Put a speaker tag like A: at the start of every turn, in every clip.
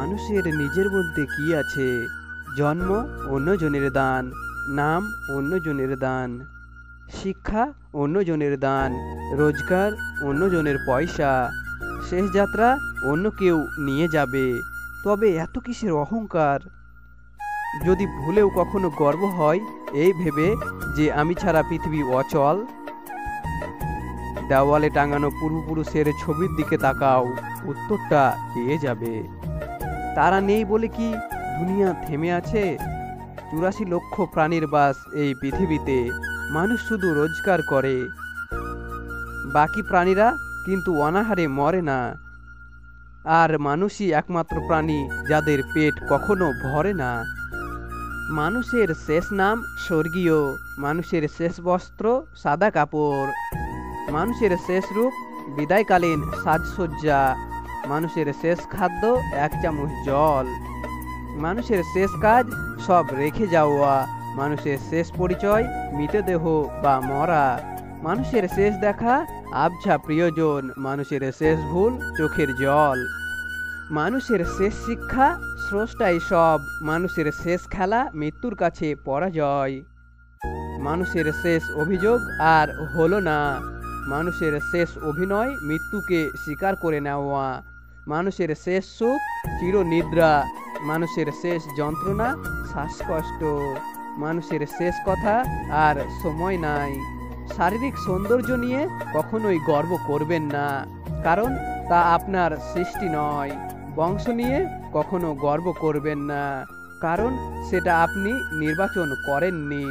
A: মানুষের নিজের বলতে কি আছে? জন্ম অন্যজনের দান, নাম অন্যজনের দান, শিক্ষা অন্যজনের দান, রোজগার অন্যজনের পয়সা, শেষ যাত্রা অন্য কেউ নিয়ে যাবে। তবে এত কিসের অহংকার? যদি ভুলেও কখনো গর্ব হয় এই ভেবে যে আমি ছাড়া পৃথিবী অচল। দেওয়ালে টাঙানো পূর্বপুরুষের ছবির দিকে তাকাও, উত্তরটা পেয়ে যাবে। তারা নেই বলে কি দুনিয়া থেমে আছে? 84 লক্ষ প্রাণীর বাস এই পৃথিবীতে, মানুষ শুধু রোজগার করে। বাকি প্রাণীরা কিন্তু অনাহারে মরে না। আর মানুষই একমাত্র প্রাণী যাদের পেট কখনো ভরে না। মানুষের শেষ নাম স্বর্গীয়, মানুষের শেষ বস্ত্র সাদা কাপড়, মানুষের শেষ রূপ বিদায়কালীন সাজসজ্জা, মানুষের শেষ খাদ্য 1 চামচ জল, মানুষের শেষ কাজ সব রেখে যাওয়া, মানুষের শেষ পরিচয় মৃতদেহ বা মরা, মানুষের শেষ দেখা আবছা প্রিয়জন, মানুষের শেষ ভুল চোখের জল, মানুষের শেষ শিক্ষা স্রষ্টাই সব, মানুষের শেষ খেলা মৃত্যুর কাছে পরাজয়, মানুষের শেষ অভিযোগ আর হলো না, মানুষের শেষ অভিনয় মৃত্যুকে স্বীকার করে নেওয়া, মানুষের শেষ সুখ চিরনিদ্রা, মানুষের শেষ যন্ত্রণা শ্বাসকষ্ট, মানুষের শেষ কথা আর সময় নাই। শারীরিক সৌন্দর্য নিয়ে কখনোই গর্ব করবেন না, কারণ তা আপনার সৃষ্টি নয়। বংশ নিয়ে কখনো গর্ব করবেন না, কারণ সেটা আপনি নির্বাচন করেননি।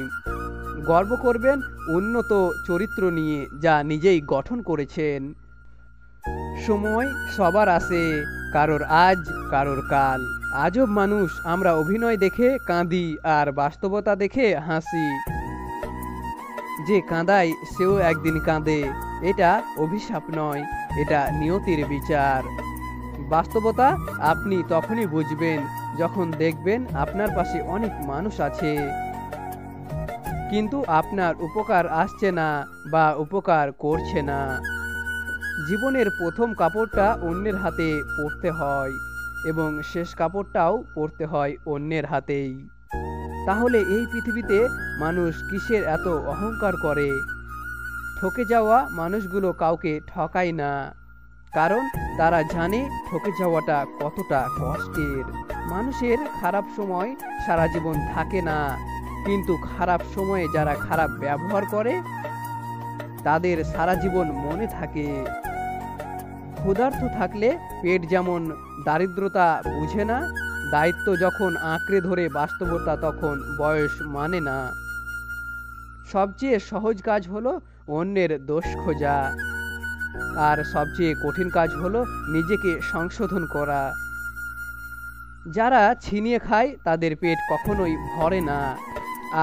A: গর্ব করবেন উন্নত চরিত্র নিয়ে, যা নিজেই গঠন করেছেন। সময় সবার আসে, কারোর আজ কারোর কাল। আজব মানুষ আমরা, অভিনয় দেখে কাঁদি আর বাস্তবতা দেখে হাসি। যে কাঁদায় সেও একদিন কাঁদে, এটা অভিশাপ নয়, এটা নিয়তির বিচার। বাস্তবতা আপনি তখনই বুঝবেন যখন দেখবেন আপনার পাশে অনেক মানুষ আছে, কিন্তু আপনার উপকার আসছে না বা উপকার করছে না। জীবনের প্রথম কাপড়টা অন্যের হাতে পরতে হয় এবং শেষ কাপড়টাও পরতে হয় অন্যের হাতেই। তাহলে এই পৃথিবীতে মানুষ কিসের এত অহংকার করে? ঠকে যাওয়া মানুষগুলো কাউকে ঠকায় না, কারণ তারা জানে ঠকে যাওয়াটা কতটা কষ্টের। মানুষের খারাপ সময় সারা জীবন থাকে না, কিন্তু খারাপ সময়ে যারা খারাপ ব্যবহার করে তাদের সারা জীবন মনে থাকে। ক্ষুধার্ত থাকলে পেট যেমন দারিদ্রতা বুঝে না, দায়িত্ব যখন আঁকড়ে ধরে বাস্তবতা তখন বয়স মানে না। সবচেয়ে সহজ কাজ হলো অন্যের দোষ খোঁজা, আর সবচেয়ে কঠিন কাজ হলো নিজেকে সংশোধন করা। যারা ছিনিয়ে খায় তাদের পেট কখনোই ভরে না,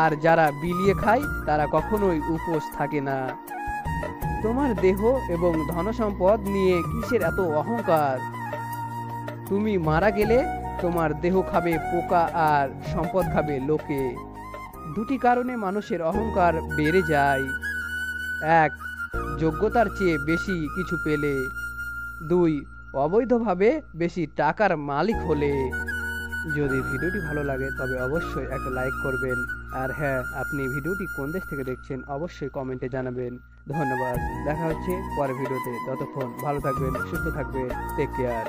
A: আর যারা বিলিয়ে খায় তারা কখনোই উপোস থাকে না। তোমার দেহ এবং ধনসম্পদ নিয়ে কিসের এত অহংকার? তুমি মারা গেলে তোমার দেহ খাবে পোকা আর সম্পদ খাবে লোকে। দুটি কারণে মানুষের অহংকার বেড়ে যায়। 1, যোগ্যতার চেয়ে বেশি কিছু পেলে। 2, অবৈধভাবে বেশি টাকার মালিক হলে। যদি ভিডিওটি ভালো লাগে তবে অবশ্যই একটা লাইক করবেন, আর হ্যাঁ, আপনি ভিডিওটি কোন দেশ থেকে দেখছেন অবশ্যই কমেন্টে জানাবেন। ধন্যবাদ, দেখা হচ্ছে পরের ভিডিওতে। ততক্ষণ ভালো থাকবেন, সুস্থ থাকবেন, টেক কেয়ার।